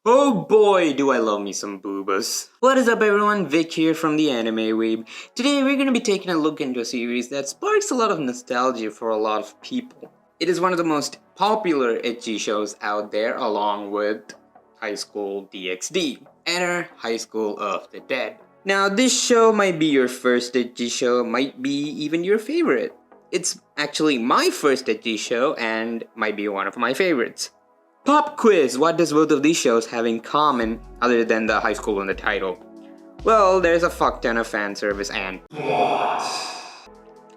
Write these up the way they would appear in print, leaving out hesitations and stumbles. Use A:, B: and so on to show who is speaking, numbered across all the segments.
A: Oh boy, do I love me some boobas. What is up everyone, Vic here from the Anime Weeb. Today we're gonna be taking a look into a series that sparks a lot of nostalgia for a lot of people. It is one of the most popular ecchi shows out there along with High School DxD. Enter High School of the Dead. Now this show might be your first ecchi show, might be even your favorite. It's actually my first ecchi show and might be one of my favorites. Pop quiz, what does both of these shows have in common other than the high school in the title? Well, there's a fuck ton of fan service and plot.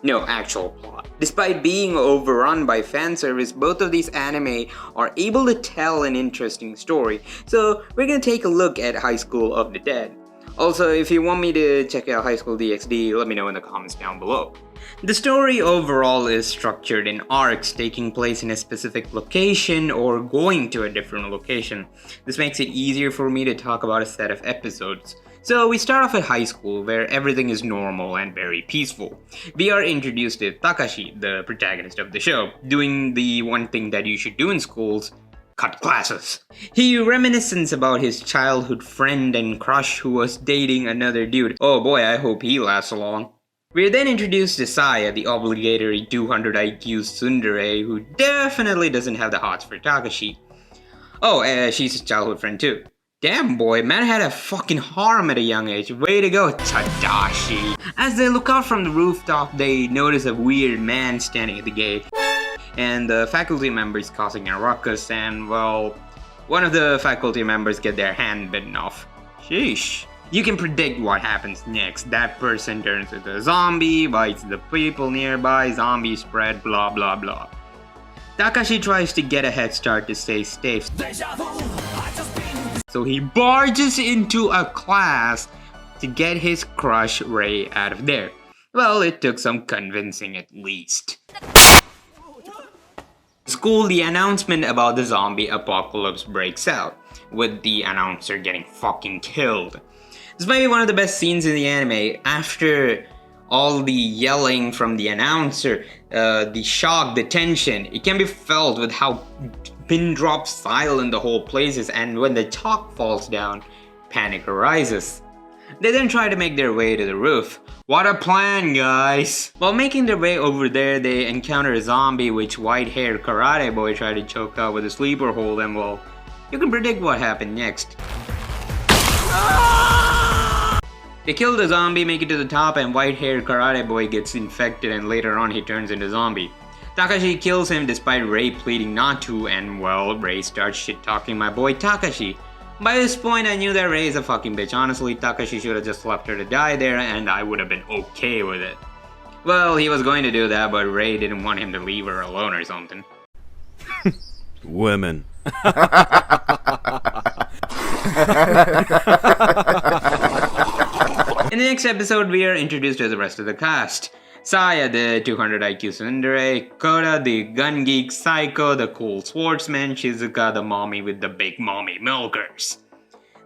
A: No actual plot. Despite being overrun by fan service, both of these anime are able to tell an interesting story. So we're gonna take a look at High School of the Dead. Also, if you want me to check out High School DxD, let me know in the comments down below. The story overall is structured in arcs taking place in a specific location or going to a different location. This makes it easier for me to talk about a set of episodes. So we start off at high school where everything is normal and very peaceful. We are introduced to Takashi, the protagonist of the show, doing the one thing that you should do in schools: cut classes. He reminisces about his childhood friend and crush who was dating another dude. Oh boy, I hope he lasts long. We're then introduced to Saya, the obligatory 200 IQ tsundere who definitely doesn't have the hots for Takashi. Oh, she's his childhood friend too. Damn boy, man had a fucking harem at a young age. Way to go, Tadashi. As they look out from the rooftop, they notice a weird man standing at the gate. And the faculty member is causing a ruckus and, well, one of the faculty members get their hand bitten off. Sheesh. You can predict what happens next. That person turns into a zombie, bites the people nearby, zombies spread, blah blah blah. Takashi tries to get a head start to stay safe. So he barges into a class to get his crush Ray out of there. Well, it took some convincing at least. School, the announcement about the zombie apocalypse breaks out, with the announcer getting fucking killed. This might be one of the best scenes in the anime. After all the yelling from the announcer, the shock, the tension, it can be felt with how pin drop silent the whole place is, and when the chalk falls down, panic arises. They then try to make their way to the roof. What a plan, guys! While making their way over there, they encounter a zombie which white-haired karate boy tried to choke out with a sleeper hold, and well, you can predict what happened next. They kill the zombie, make it to the top, and white-haired karate boy gets infected and later on he turns into a zombie. Takashi kills him despite Ray pleading not to, and well, Ray starts shit-talking my boy Takashi. By this point I knew that Ray is a fucking bitch. Honestly, Takashi should have just left her to die there and I would have been okay with it. Well, he was going to do that, but Ray didn't want him to leave her alone or something.
B: Women.
A: In the next episode, we are introduced to the rest of the cast. Saya, the 200 IQ tsundere, Koda, the gun geek psycho, the cool swordsman, Shizuka, the mommy with the big mommy milkers.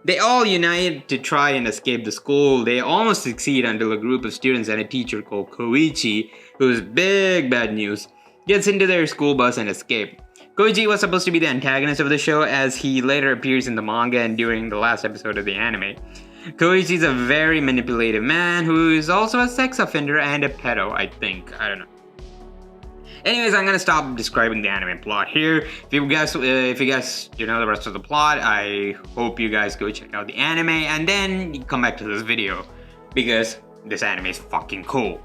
A: They all unite to try and escape the school. They almost succeed until a group of students and a teacher called Koichi, who's big bad news, gets into their school bus and escape. Koichi was supposed to be the antagonist of the show, as he later appears in the manga and during the last episode of the anime. Koichi is a very manipulative man who is also a sex offender and a pedo, I think. I don't know. Anyways, I'm gonna stop describing the anime plot here. If you guys know the rest of the plot, I hope you guys go check out the anime and then come back to this video, because this anime is fucking cool.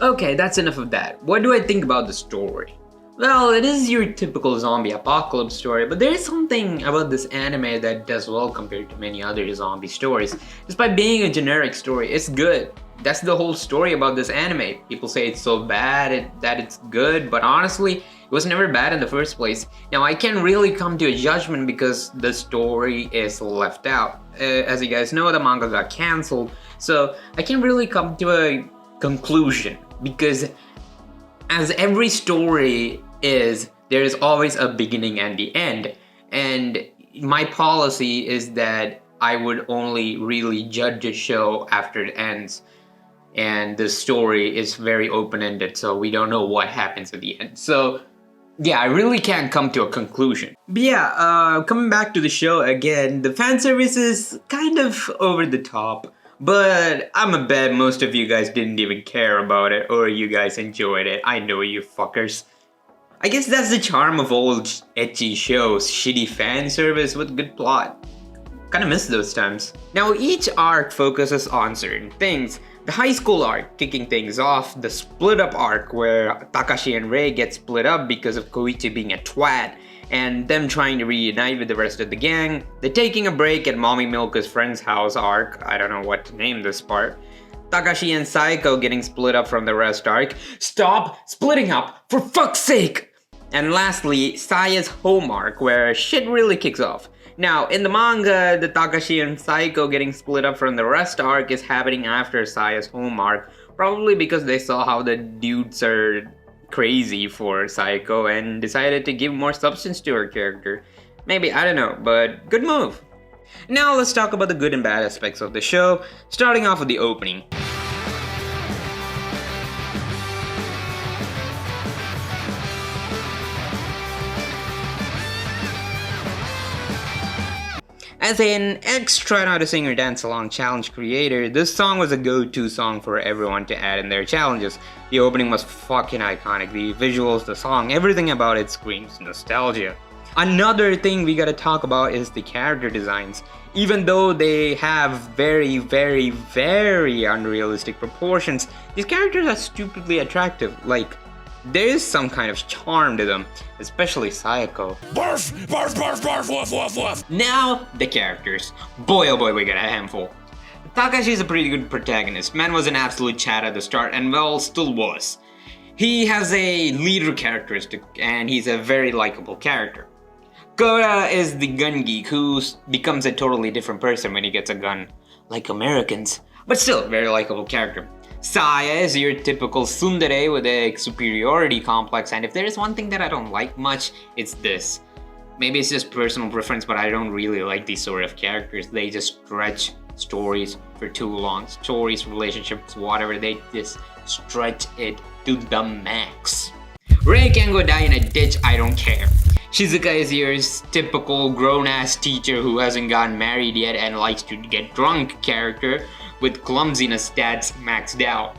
A: Okay, that's enough of that. What do I think about the story? Well, it is your typical zombie apocalypse story, but there is something about this anime that does well compared to many other zombie stories. Despite being a generic story, it's good. That's the whole story about this anime. People say it's so bad that it's good, but honestly, it was never bad in the first place. Now, I can't really come to a judgment because the story is left out. As you guys know, the manga got cancelled, so I can't really come to a conclusion because as every story is, there is always a beginning and the end. And my policy is that I would only really judge a show after it ends. And the story is very open-ended, so we don't know what happens at the end. So Yeah, I really can't come to a conclusion. But yeah, coming back to the show again, the fan service is kind of over the top. But I'm a bet most of you guys didn't even care about it, or you guys enjoyed it. I know you fuckers. I guess that's the charm of old ecchi shows, shitty fan service with good plot. Kinda miss those times. Now each arc focuses on certain things. The high school arc, kicking things off, the split up arc where Takashi and Rei get split up because of Koichi being a twat, and them trying to reunite with the rest of the gang, the taking a break at Mommy Milka's friend's house arc, I don't know what to name this part, Takashi and Saiko getting split up from the rest arc, stop splitting up, for fuck's sake! And lastly, Saya's home arc, where shit really kicks off. Now, in the manga, the Takashi and Saiko getting split up from the rest arc is happening after Saya's home arc, probably because they saw how the dudes are crazy for Saiko and decided to give more substance to her character. Maybe, I don't know, but good move. Now let's talk about the good and bad aspects of the show, starting off with the opening. As an ex-Try Not to Sing or Dance Along challenge creator, this song was a go-to song for everyone to add in their challenges. The opening was fucking iconic, the visuals, the song, everything about it screams nostalgia. Another thing we gotta talk about is the character designs. Even though they have very, very, very unrealistic proportions, these characters are stupidly attractive. Like, there is some kind of charm to them, especially Sayako. Barf! Barf, barf, barf, woof, woof, woof! Now, the characters. Boy oh boy, we got a handful. Takashi is a pretty good protagonist. Man was an absolute chat at the start, and well, still was. He has a leader characteristic, and he's a very likable character. Kota is the gun geek who becomes a totally different person when he gets a gun. Like Americans. But still, very likable character. Saya is your typical tsundere with a superiority complex, and if there is one thing that I don't like much, it's this. Maybe it's just personal preference, but I don't really like these sort of characters. They just stretch stories for too long. Stories, relationships, whatever, they just stretch it to the max. Rei can go die in a ditch, I don't care. Shizuka is your typical grown-ass teacher who hasn't gotten married yet and likes to get drunk character with clumsiness stats maxed out.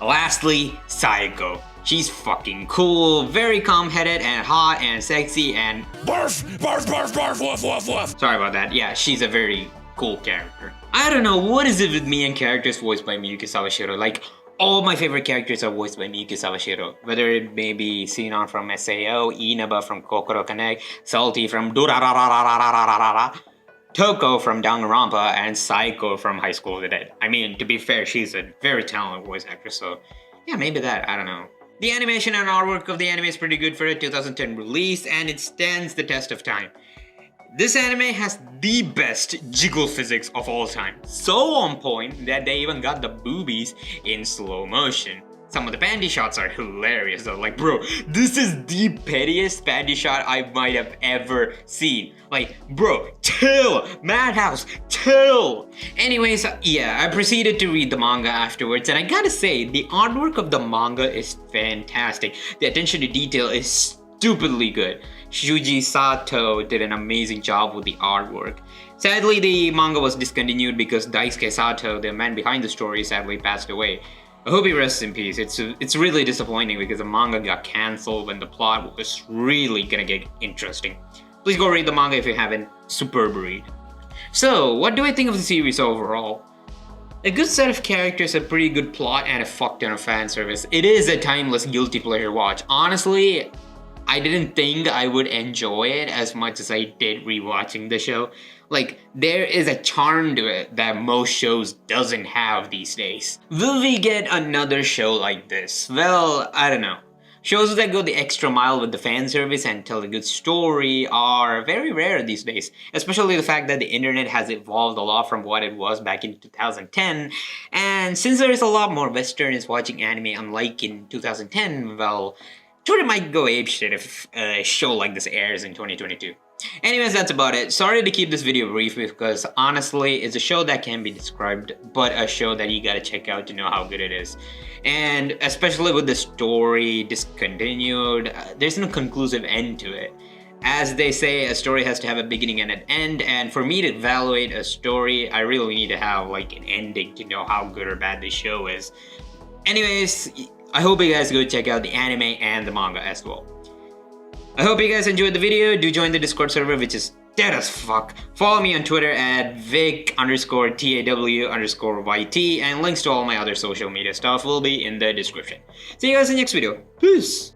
A: Lastly, Saiko. She's fucking cool, very calm-headed and hot and sexy and barf, barf, barf, barf, woof, woof, woof. Sorry about that. Yeah, she's a very cool character. I don't know, what is it with me and characters voiced by Miyuki Sawashiro? Like, all my favorite characters are voiced by Miyuki Sawashiro. Whether it may be Sinon from SAO, Inaba from Kokoro Connect, Salty from Durarararararararara, Toko from Danganronpa, and Saiko from High School of The Dead. I mean, to be fair, she's a very talented voice actress, so yeah, maybe that, I don't know. The animation and artwork of the anime is pretty good for a 2010 release, and it stands the test of time. This anime has the best jiggle physics of all time. So on point that they even got the boobies in slow motion. Some of the panty shots are hilarious though. Like, bro, this is the pettiest panty shot I might have ever seen. Like, bro, chill! Madhouse, chill! Anyways, yeah, I proceeded to read the manga afterwards, and I gotta say, the artwork of the manga is fantastic. The attention to detail is stupidly good. Shuji Sato did an amazing job with the artwork. Sadly, the manga was discontinued because Daisuke Sato, the man behind the story, sadly passed away. I hope he rests in peace. It's really disappointing because the manga got cancelled when the plot was really gonna get interesting. Please go read the manga if you haven't. Superb read. So, what do I think of the series overall? A good set of characters, a pretty good plot, and a fuck ton of fan service. It is a timeless guilty pleasure watch. Honestly, I didn't think I would enjoy it as much as I did rewatching the show. Like, there is a charm to it that most shows doesn't have these days. Will we get another show like this? Well, I don't know. Shows that go the extra mile with the fan service and tell a good story are very rare these days. Especially the fact that the internet has evolved a lot from what it was back in 2010. And since there is a lot more Westerners watching anime unlike in 2010, well, Twitter might go apeshit if a show like this airs in 2022. Anyways, that's about it. Sorry to keep this video brief because honestly, it's a show that can be described, but a show that you gotta check out to know how good it is. And especially with the story discontinued, there's no conclusive end to it. As they say, a story has to have a beginning and an end, and for me to evaluate a story, I really need to have like an ending to know how good or bad the show is. Anyways, I hope you guys go check out the anime and the manga as well. I hope you guys enjoyed the video. Do join the Discord server, which is dead as fuck. Follow me on Twitter at Vic_TAW_YT, and links to all my other social media stuff will be in the description. See you guys in the next video. Peace!